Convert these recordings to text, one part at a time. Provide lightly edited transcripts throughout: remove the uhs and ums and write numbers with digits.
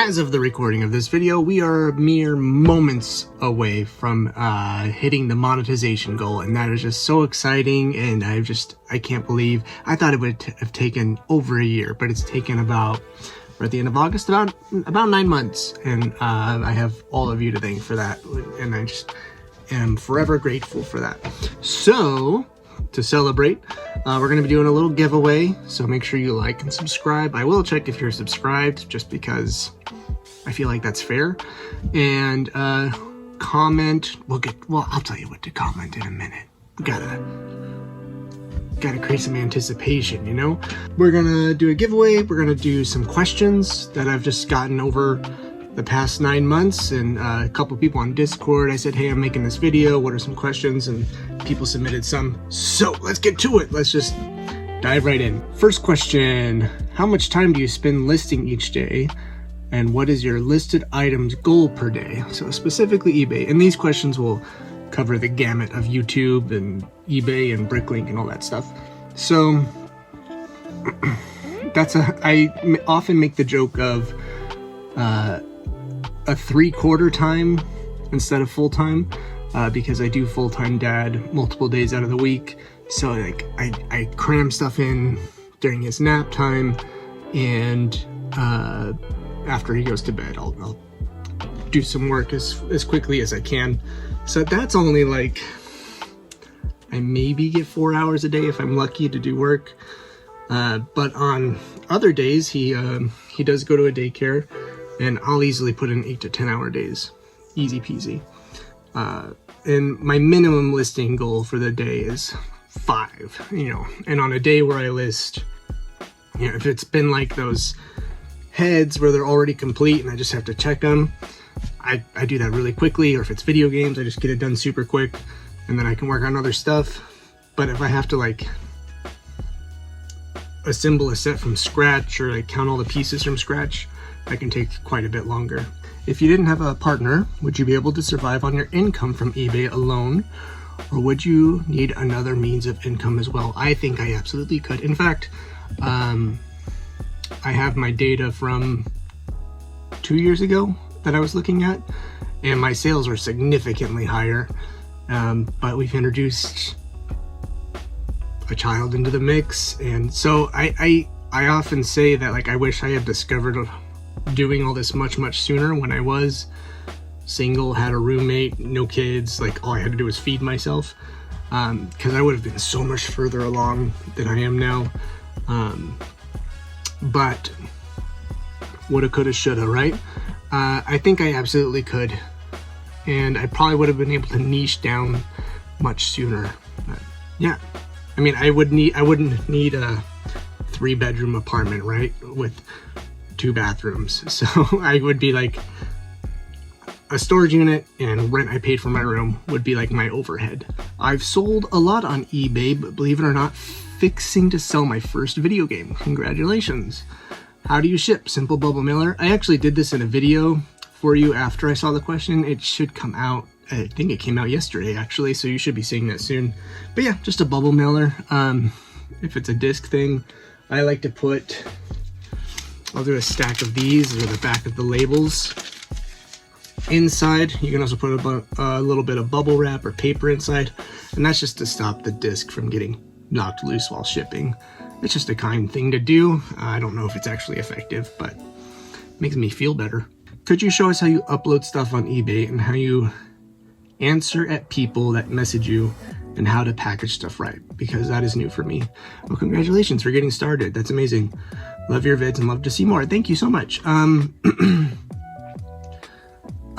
As of the recording of this video, we are mere moments away from hitting the monetization goal, and that is just so exciting. And I can't believe, I thought it would have taken over a year, but it's taken about, we're at the end of August, about 9 months, and I have all of you to thank for that, and I just am forever grateful for that. So to celebrate, we're going to be doing a little giveaway, so make sure you like and subscribe. I will check if you're subscribed, just because I feel like that's fair. And comment. Well, I'll tell you what to comment in a minute. Gotta create some anticipation, you know? We're gonna do a giveaway. We're gonna do some questions that I've just gotten over the past 9 months, and a couple people on Discord. I said, hey, I'm making this video, what are some questions? And people submitted some, so let's get to it. Let's just dive right in. First question: how much time do you spend listing each day, and what is your listed items goal per day? So specifically eBay, and these questions will cover the gamut of YouTube and eBay and Bricklink and all that stuff. So I often make the joke of a 3/4 time instead of full time, because I do full-time dad multiple days out of the week. So like I cram stuff in during his nap time, and after he goes to bed, I'll do some work as quickly as I can. So that's only like, I maybe get 4 hours a day if I'm lucky to do work. But on other days, he does go to a daycare, and I'll easily put in 8 to 10 hour days, easy peasy. And my minimum listing goal for the day is 5, you know, and on a day where I list, you know, if it's been like those heads where they're already complete and I just have to check them, I do that really quickly. Or if it's video games, I just get it done super quick, and then I can work on other stuff. But if I have to like assemble a set from scratch, or like count all the pieces from scratch, that can take quite a bit longer. If you didn't have a partner, would you be able to survive on your income from eBay alone, or would you need another means of income as well? I think I absolutely could. In fact, I have my data from 2 years ago that I was looking at, and my sales were significantly higher. But we've introduced a child into the mix, and so I often say that, like, I wish I had discovered doing all this much sooner when I was single, had a roommate, no kids. Like, all I had to do was feed myself, because I would have been so much further along than I am now. But woulda, coulda, shoulda, right? I think I absolutely could, and I probably would have been able to niche down much sooner. But yeah, I mean, I wouldn't need a 3-bedroom apartment, right, with 2 bathrooms. So I would be like, a storage unit and rent I paid for my room would be like my overhead. I've sold a lot on eBay, but believe it or not, fixing to sell my first video game. Congratulations. How do you ship? Simple bubble mailer. I actually did this in a video for you after I saw the question. It should come out, I think it came out yesterday actually, so you should be seeing that soon. But yeah, just a bubble mailer. If it's a disc thing, I like to put, I'll do a stack of these, or the back of the labels inside. You can also put a little bit of bubble wrap or paper inside, and that's just to stop the disc from getting knocked loose while shipping. It's just a kind thing to do. I don't know if it's actually effective, but it makes me feel better. Could you show us how you upload stuff on eBay, and how you answer at people that message you, and how to package stuff right? Because that is new for me. Well, congratulations for getting started. That's amazing. Love your vids and love to see more. Thank you so much.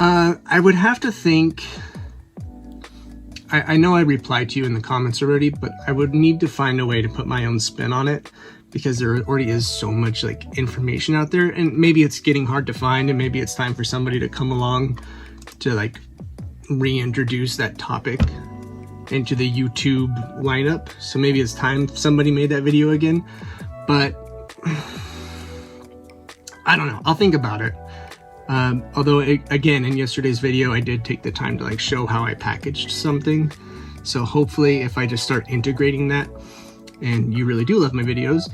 I would have to think, I know I replied to you in the comments already, but I would need to find a way to put my own spin on it, because there already is so much like information out there, and maybe it's getting hard to find, and maybe it's time for somebody to come along to like reintroduce that topic into the YouTube lineup. So maybe it's time somebody made that video again, but I don't know. I'll think about it. Although again, in yesterday's video, I did take the time to like show how I packaged something. So hopefully if I just start integrating that, and you really do love my videos,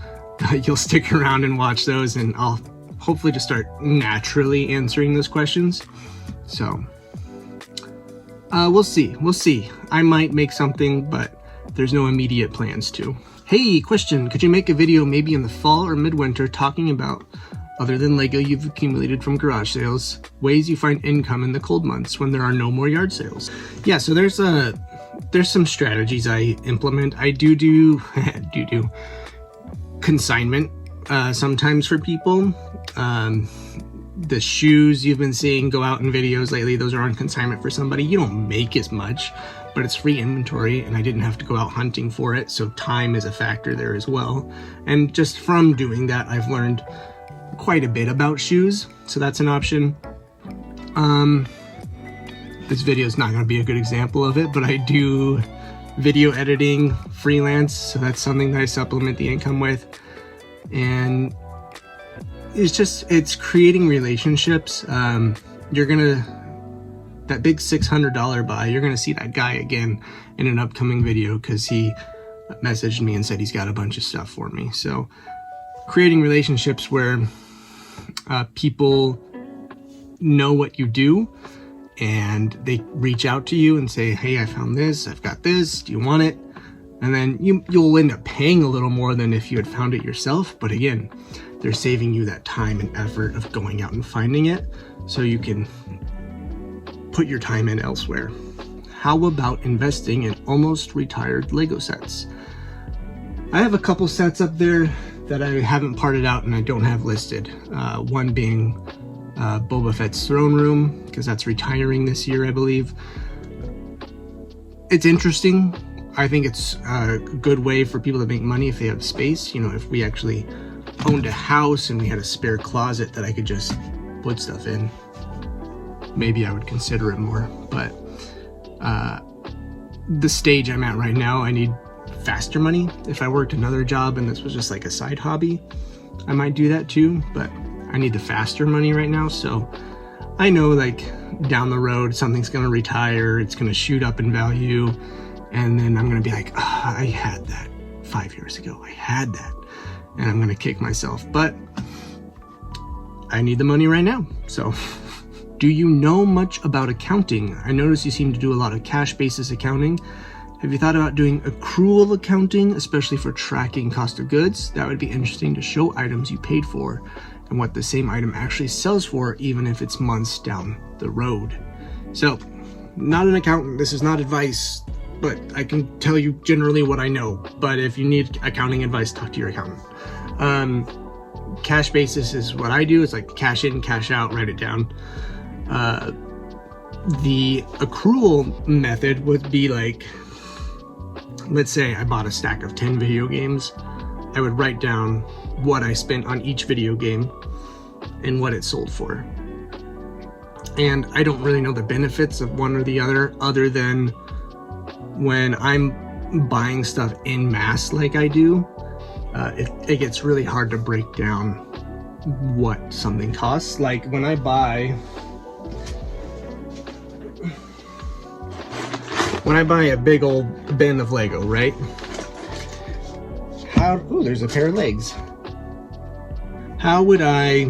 you'll stick around and watch those, and I'll hopefully just start naturally answering those questions. So we'll see. I might make something, but there's no immediate plans to. Hey, question, could you make a video maybe in the fall or midwinter talking about, other than Lego you've accumulated from garage sales, ways you find income in the cold months when there are no more yard sales? Yeah, so there's some strategies I implement. I do consignment sometimes for people. The shoes you've been seeing go out in videos lately, those are on consignment for somebody. You don't make as much, but it's free inventory and I didn't have to go out hunting for it, so time is a factor there as well. And just from doing that, I've learned quite a bit about shoes, so that's an option. This video is not going to be a good example of it, but I do video editing freelance, so that's something that I supplement the income with. And it's creating relationships. That big $600 buy, you're gonna see that guy again in an upcoming video because he messaged me and said he's got a bunch of stuff for me. So creating relationships where people know what you do and they reach out to you and say, hey, I found this, I've got this, do you want it? And then you'll end up paying a little more than if you had found it yourself. But again, they're saving you that time and effort of going out and finding it, so you can put your time in elsewhere. How about investing in almost retired Lego sets? I have a couple sets up there that I haven't parted out and I don't have listed. One being Boba Fett's throne room, because that's retiring this year, I believe. It's interesting. I think it's a good way for people to make money if they have space. You know, if we actually owned a house and we had a spare closet that I could just put stuff in, maybe I would consider it more. But the stage I'm at right now, I need faster money. If I worked another job and this was just like a side hobby, I might do that too, but I need the faster money right now. So I know, like, down the road something's gonna retire, it's gonna shoot up in value, and then I'm gonna be like, I had that 5 years ago, I had that, and I'm gonna kick myself. But I need the money right now. So do you know much about accounting? I notice you seem to do a lot of cash basis accounting. Have you thought about doing accrual accounting, especially for tracking cost of goods? That would be interesting to show items you paid for and what the same item actually sells for, even if it's months down the road. So, not an accountant, this is not advice, but I can tell you generally what I know. But if you need accounting advice, talk to your accountant. Cash basis is what I do. It's like cash in, cash out, write it down. The accrual method would be like, let's say I bought a stack of 10 video games. I would write down what I spent on each video game and what it sold for. And I don't really know the benefits of one or the other than when I'm buying stuff en masse like I do, it gets really hard to break down what something costs. Like when I buy a big old bin of Lego, right? Ooh, there's a pair of legs. How would I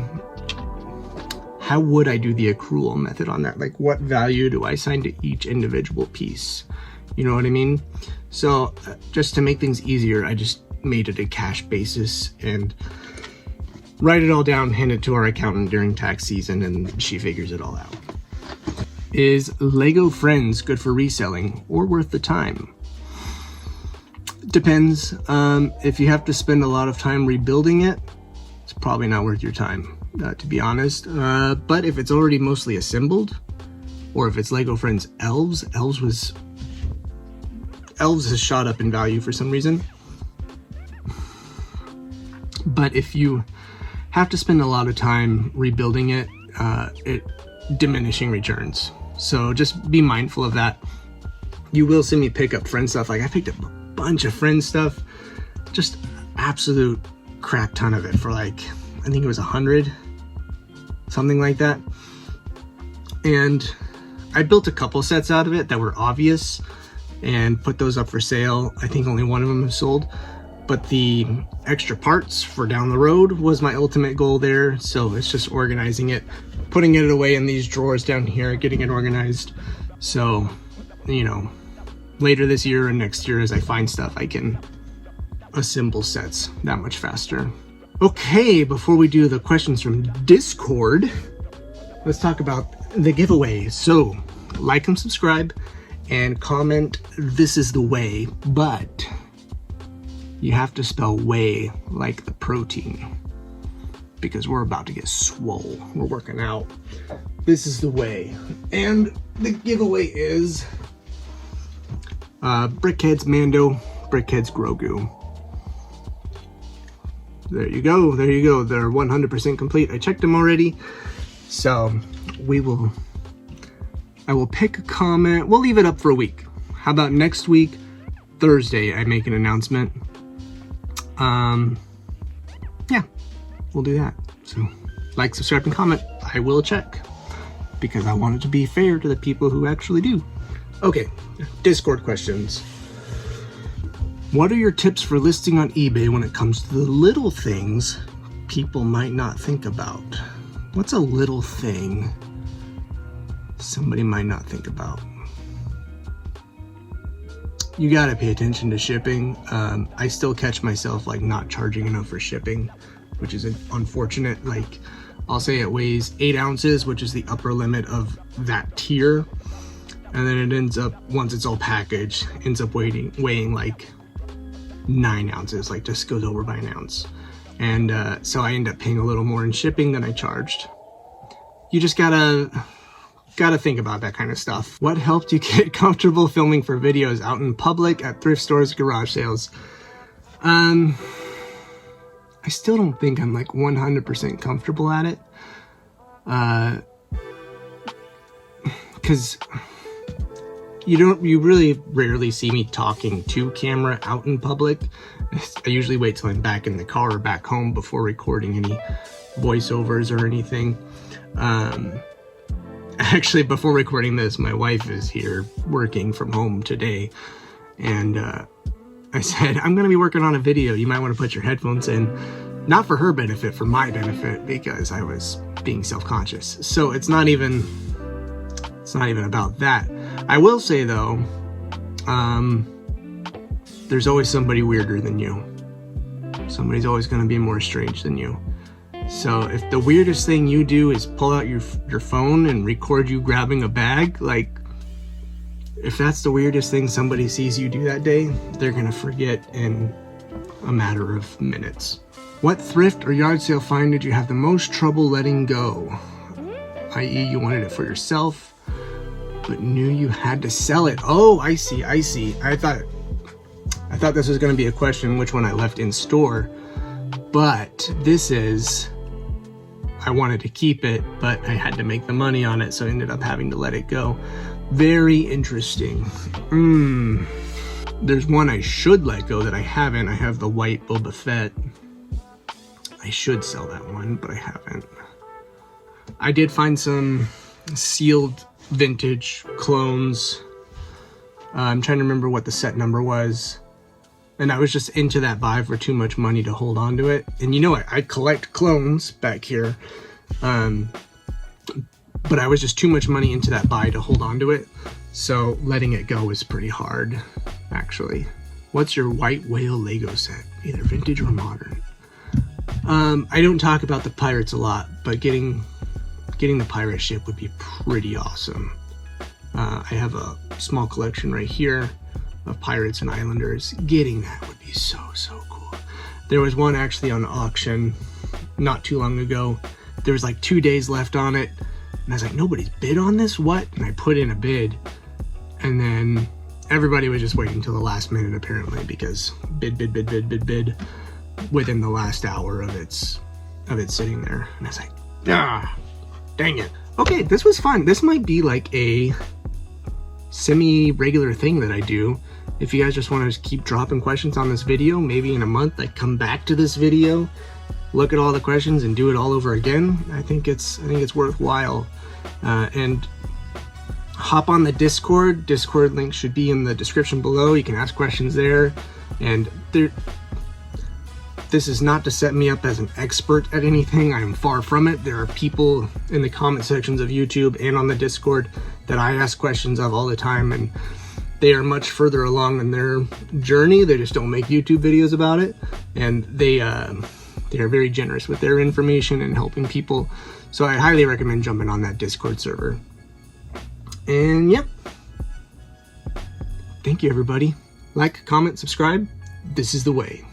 do the accrual method on that? Like, what value do I assign to each individual piece? You know what I mean? So just to make things easier, I just made it a cash basis and write it all down, hand it to our accountant during tax season, and she figures it all out. Is Lego Friends good for reselling or worth the time? Depends. If you have to spend a lot of time rebuilding it, it's probably not worth your time, to be honest. But if it's already mostly assembled, or if it's Lego Friends Elves has shot up in value for some reason. But if you have to spend a lot of time rebuilding it, diminishing returns. So just be mindful of that. You will see me pick up Friends stuff. Like I picked up a bunch of Friends stuff, just absolute crap ton of it for like, I think it was 100, something like that. And I built a couple sets out of it that were obvious and put those up for sale. I think only one of them was sold. but the extra parts for down the road was my ultimate goal there. So it's just organizing it, putting it away in these drawers down here, getting it organized. So, you know, later this year and next year as I find stuff, I can assemble sets that much faster. Okay, before we do the questions from Discord, let's talk about the giveaway. So like and subscribe and comment "this is the way," but you have to spell "whey" like the protein, because we're about to get swole. We're working out. This is the way. And the giveaway is Brickhead's Mando, Brickhead's Grogu. There you go, there you go. They're 100% complete. I checked them already. So I will pick a comment. We'll leave it up for a week. How about next week, Thursday, I make an announcement. Yeah, we'll do that. So like, subscribe, and comment. I will check, because I want it to be fair to the people who actually do. Okay, Discord questions. What are your tips for listing on eBay when it comes to the little things people might not think about? What's a little thing somebody might not think about? You gotta pay attention to shipping. I still catch myself like not charging enough for shipping, which is unfortunate. Like, I'll say it weighs 8 ounces, which is the upper limit of that tier. And then it ends up, once it's all packaged, ends up weighing like 9 ounces, like just goes over by an ounce. And so I end up paying a little more in shipping than I charged. You just gotta think about that kind of stuff. What helped you get comfortable filming for videos out in public, at thrift stores, garage sales? I still don't think I'm like 100% comfortable at it. Because you really rarely see me talking to camera out in public. I usually wait till I'm back in the car or back home before recording any voiceovers or anything. Actually, before recording this, my wife is here working from home today, and I said, I'm gonna be working on a video. You might want to put your headphones in, not for her benefit, for my benefit, because I was being self-conscious. So it's not even about that. I will say though, there's always somebody weirder than you. Somebody's always gonna be more strange than you. So if the weirdest thing you do is pull out your phone and record you grabbing a bag, like, if that's the weirdest thing somebody sees you do that day, they're gonna forget in a matter of minutes. What thrift or yard sale find did you have the most trouble letting go? I.e., you wanted it for yourself, but knew you had to sell it. Oh, I see. I thought this was gonna be a question, which one I left in store, but this is, I wanted to keep it, but I had to make the money on it, so I ended up having to let it go. Very interesting. There's one I should let go that I haven't. I have the white Boba Fett. I should sell that one, but I haven't. I did find some sealed vintage clones. I'm trying to remember what the set number was. And I was just into that buy for too much money to hold on to it. And you know what? I collect clones back here. But I was just too much money into that buy to hold on to it. So letting it go is pretty hard, actually. What's your white whale Lego set? Either vintage or modern? I don't talk about the pirates a lot, but getting the pirate ship would be pretty awesome. I have a small collection right here of pirates and islanders. Getting that would be so cool. There was one actually on auction not too long ago. There was like 2 days left on it, and I was like, nobody's bid on this? What? And I put in a bid, and then everybody was just waiting till the last minute apparently, because bid within the last hour of it sitting there. And I was like, dang it. Okay, this was fun. This might be like a semi-regular thing that I do. If you guys just want to keep dropping questions on this video, maybe in a month I come back to this video, look at all the questions and do it all over again. I think it's worthwhile. And hop on the Discord link should be in the description below. You can ask questions there, and This is not to set me up as an expert at anything. I am far from it. There are people in the comment sections of YouTube and on the Discord that I ask questions of all the time, and they are much further along in their journey. They just don't make YouTube videos about it, and they are very generous with their information and helping people. So I highly recommend jumping on that Discord server. And yeah, thank you everybody. Like, comment, subscribe. This is the way.